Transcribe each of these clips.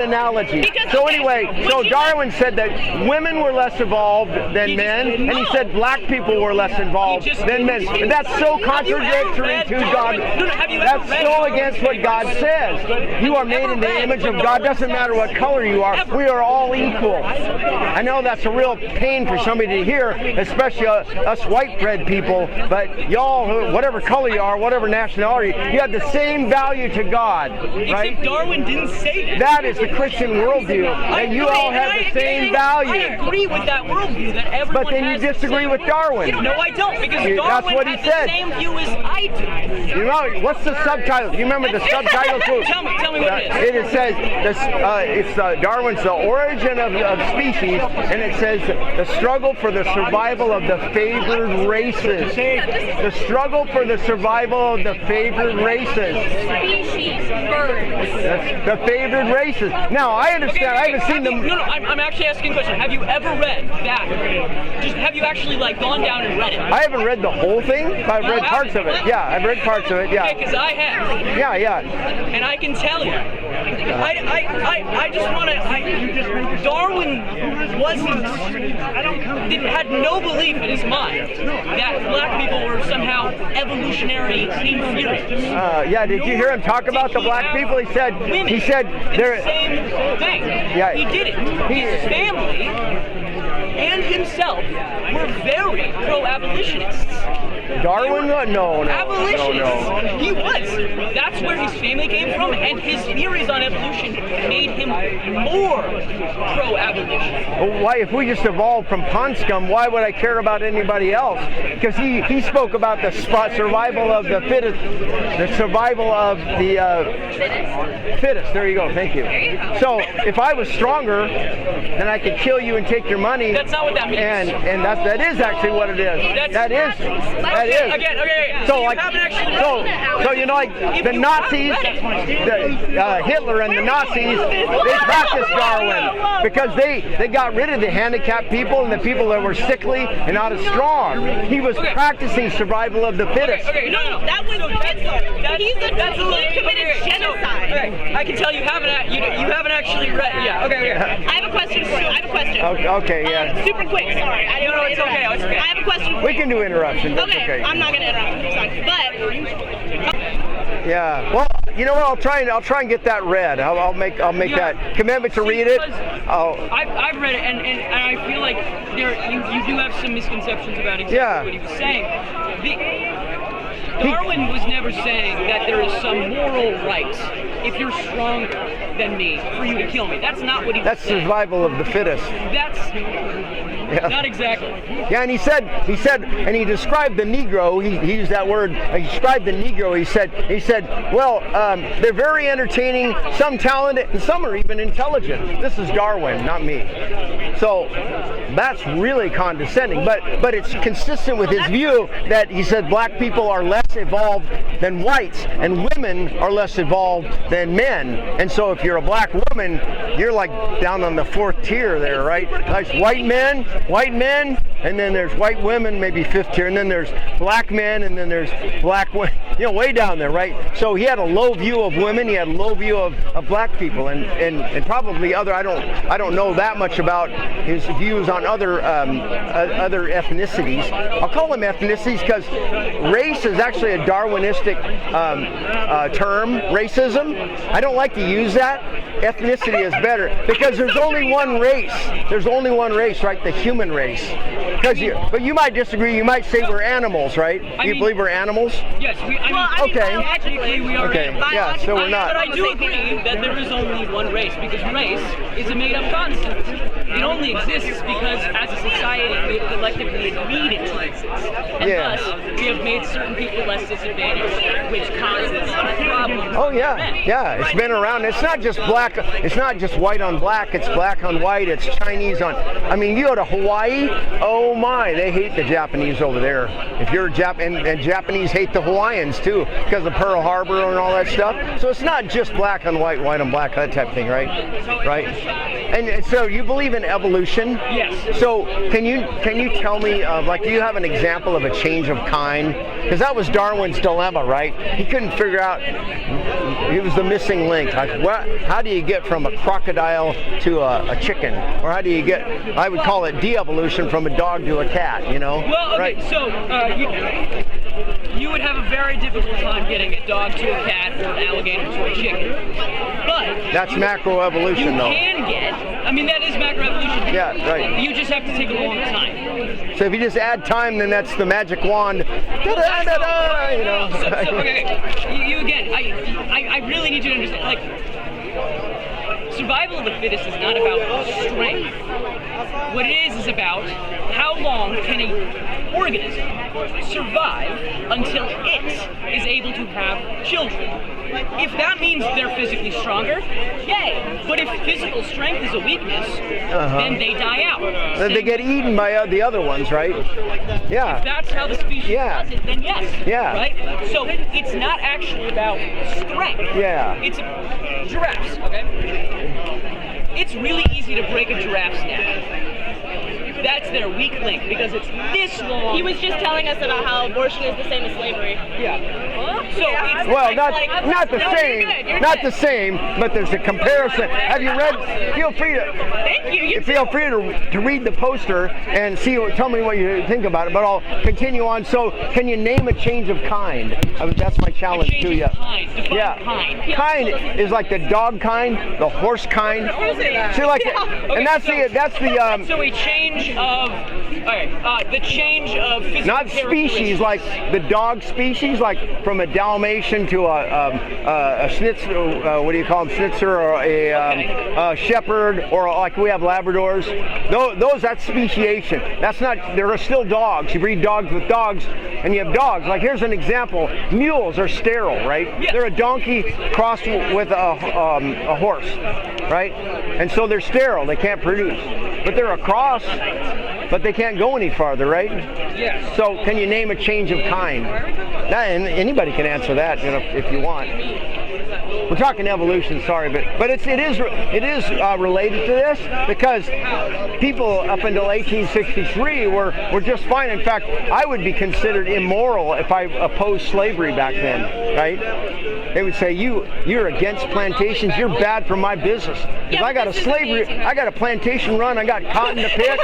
analogy. Because, So okay, anyway, so Darwin said that women were less evolved than men, and he said black people were less involved than men. And that's so contradictory to God. That's so against what God says. You are made in the image of God. Doesn't matter what color you are. We are all equal. I know that's a real pain for somebody to hear, especially us white bread people, but y'all, whatever color you are, whatever nationality, you have the same value to God, right? Except Darwin didn't say that. That is the Christian worldview, that you all have the same value. I agree with that worldview, that everyone But then you has disagree with Darwin. No, I don't, because That's Darwin what he had said. the same view as I do. You know, what's the subtitle? You remember the subtitle too? Tell me what it is. It says, it's Darwin's The Origin of Species, and it says the struggle for the survival of the favored races. The struggle for the survival of the favored races. Species, birds. That's the favored races. Now, I understand. I haven't seen them. No, I'm actually asking a question. Have you ever read that? Just have you actually gone down and read it? I haven't read the whole thing, but I've read parts of it. Yeah, I've read parts of it. Yeah. Okay, because I have. Yeah. And I can tell you, I just want to. Darwin had no belief in his mind that black people were somehow evolutionary inferior. Yeah. Did you hear him talk about the black people? He said they're the same thing. Yeah. He did it. His family and himself were very pro-abolitionists. Darwin? No. Abolitionists. He was. That's where his family came from, and his theories on evolution made him more pro-abolition. Well, why, if we just evolved from pond scum, why would I care about anybody else? Because he spoke about the survival of the fittest, the survival of the fittest. There you go. Thank you. So if I was stronger, then I could kill you and take your money. That's not what that means. And that is actually what it is. That is. Again, okay. So you know, like the Nazis, Hitler and the Nazis, they practiced Darwin because they got rid of the handicapped people and the people that were sickly and not as strong. He was practicing survival of the fittest. No, that was Hitler. He committed genocide. Okay, I can tell you haven't actually read. Yeah. Okay. I have a question for you. Okay. Yeah. Super quick. Sorry. No, it's okay. It's okay. I have a question for you. We can do interruptions. That's okay. I'm not going to interrupt you. Sorry. But yeah. Well, you know what? I'll try and get that read. I'll make that commitment to read it. I've read it, and I feel like you do have some misconceptions about exactly what he was saying. Darwin was never saying that there is some moral right, if you're stronger than me, for you to kill me. That's not what he was That's saying. survival of the fittest. Not exactly. Yeah, and he said, and he described the Negro. He used that word. He described the Negro. He said, well, they're very entertaining, some talented, and some are even intelligent. This is Darwin, not me. So that's really condescending, but it's consistent with his view that he said black people are less evolved than whites, and women are less evolved than men. And so if you're a black woman, you're like down on the fourth tier there, right? Nice white men, and then there's white women, maybe fifth tier, and then there's black men, and then there's black women, way down there, right? So he had a low view of women, he had a low view of black people, and probably other. I don't know that much about his views on other ethnicities. I'll call them ethnicities because race is actually a Darwinistic term. Racism. I don't like to use that. Ethnicity is better because there's only one race. There's only one race, right? The human race. But you might disagree. You might say we're animals, right? You believe we're animals? Yes. Biologically, we are okay. animals. Yeah. So we're not. But I do agree that there is only one race because race is a made-up concept. It only exists because as a society we have collectively agreed it to exist. And thus we have made certain people less disadvantaged, which causes problems. Oh yeah. It's been around. It's not just white on black. It's black on white. It's Chinese on. I mean, you go to Hawaii, oh my, they hate the Japanese over there. If you're and Japanese hate the Hawaiians too, because of Pearl Harbor and all that stuff. So it's not just black on white, white on black, that type of thing, right? Right. And so you believe in evolution? Yes. So can you tell me, like, do you have an example of a change of kind? Because that was Darwin's dilemma, right? He couldn't figure out. He was the missing link. Like, how do you get from a crocodile to a chicken, or how do you get? I would call it de-evolution from a dog to a cat. You know? Well, okay. Right? So you would have a very difficult time getting a dog to a cat or an alligator to a chicken. But that's macroevolution, though. You can get. I mean, that is macroevolution. Yeah, right. You just have to take a long time. So if you just add time, then that's the magic wand. Da-da-da-da, you know. So, okay. You again. I really need you to understand. Like, survival of the fittest is not about strength. What it is about how long can an organism survive until it is able to have children. If that means they're physically stronger, yay. But if physical strength is a weakness, then they die out. Then they get eaten by the other ones, right? Yeah. If that's how the species does it, then yes. Yeah. Right? So it's not actually about strength. Yeah. It's giraffes, okay? It's really easy to break a giraffe's neck. That's their weak link because it's this long. He was just telling us about how abortion is the same as slavery. Yeah. So it's well, like, not the same, but there's a comparison. Have you read? Feel free to. Thank you. Feel free to read the poster and tell me what you think about it. But I'll continue on. So, can you name a change of kind? That's my challenge to you. Kind. Define kind. Kind is like the dog kind, the horse kind. See, like, and that's the. So a change of. The change of physical not species like the dog species, like from a Dalmatian to a Schnitzer. What do you call them? Schnitzer or a Shepherd, or like we have Labradors. That's speciation. That's not. There are still dogs. You breed dogs with dogs, and you have dogs. Like here's an example. Mules are sterile, right? Yes. They're a donkey crossed with a horse, right? And so they're sterile. They can't produce, but they're a cross. But they can't go any farther, right? Yes. So can you name a change of kind? And anybody can answer that, if you want. We're talking evolution, sorry, but it is related to this because people up until 1863 were just fine. In fact, I would be considered immoral if I opposed slavery back then, right? They would say you're against plantations. You're bad for my business. Because I got a plantation run. I got cotton to pick.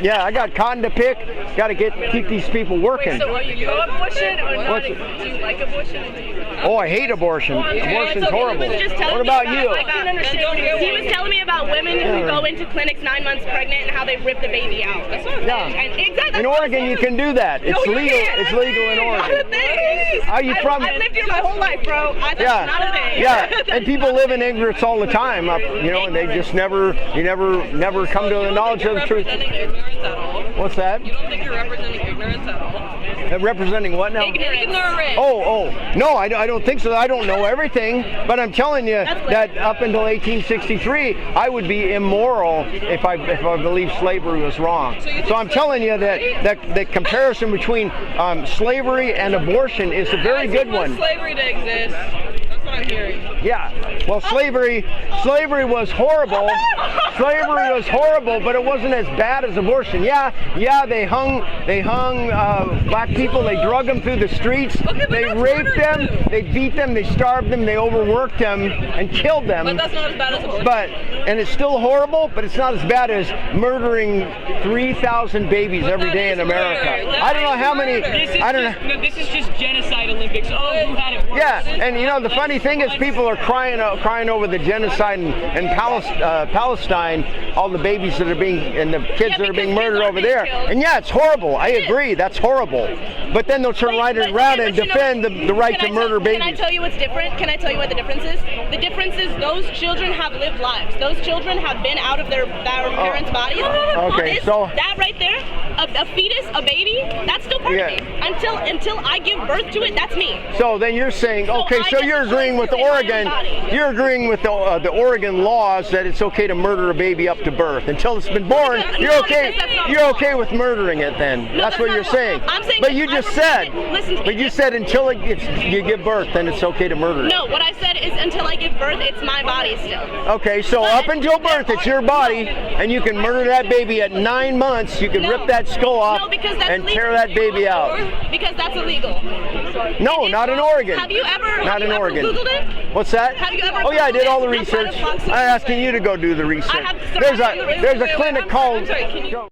Yeah, I got cotton to pick. Got to keep these people working. Wait, so are you pro-abortion or not? Do you like abortion? Oh, I hate abortion. Abortion's horrible. What about you? I couldn't understand. He was telling me about women who go into clinics 9 months pregnant and how they rip the baby out. That's what I'm saying. And exactly. In Oregon, you can do that. It's legal. It's legal in Oregon. Are you from? I've lived here my whole life, bro. That's not a thing. Yeah, and people live in ignorance all the time, and they just never come to the knowledge of the truth. What's that? You don't think you're representing ignorance at all? Representing what now? Ignorance. Oh, no, I don't think so. I don't know everything, but I'm telling you that up until 1863, I would be immoral if I believed slavery was wrong. So I'm telling you that the comparison between slavery and abortion is a very good one. Slavery to exist. That's what I'm hearing. Yeah. Well, slavery was horrible. Slavery was horrible, but it wasn't as bad as abortion. Yeah, they hung black people. They drug them through the streets. They raped them. They beat them. They starved them. They overworked them and killed them. But that's not as bad as abortion. And it's still horrible, but it's not as bad as murdering 3,000 babies every day in America. I don't know how many. This is just genocide Olympics. Oh, who had it worse? Yeah, and the funny thing is, people are crying over the genocide in Palestine, all the babies that are being and the kids that are being murdered over there. And yeah, it's horrible. I agree. That's horrible. But then they'll turn right around and defend the right to murder babies. Can I tell you what's different? Can I tell you what the difference is? The difference is those children have lived lives. Those children have been out of their parents' bodies. Okay, so that right there, a fetus, a baby, that's still part of me. Until I give birth to it, that's me. So then you're saying, okay, so you're agreeing with Oregon. You're agreeing with the Oregon laws that it's okay to murder a baby up to birth until it's been born. You're okay. You're okay with murdering it then. No, that's what you're saying. I'm saying. But you just said. Listen to me. But you said until you give birth, then it's okay to murder it. No, what I said is until I give birth, it's my body still. Okay, so up until birth, it's your body, and you can murder that baby at 9 months. You can rip that skull off and tear that baby out. Because that's illegal. No, not in Oregon. Have you ever? Not in Oregon. Googled it? What's that? Have you ever? Oh yeah, I did all the Googled it? research. I'm asking you to go do the research. I have there's a clinic called. I'm sorry, can you?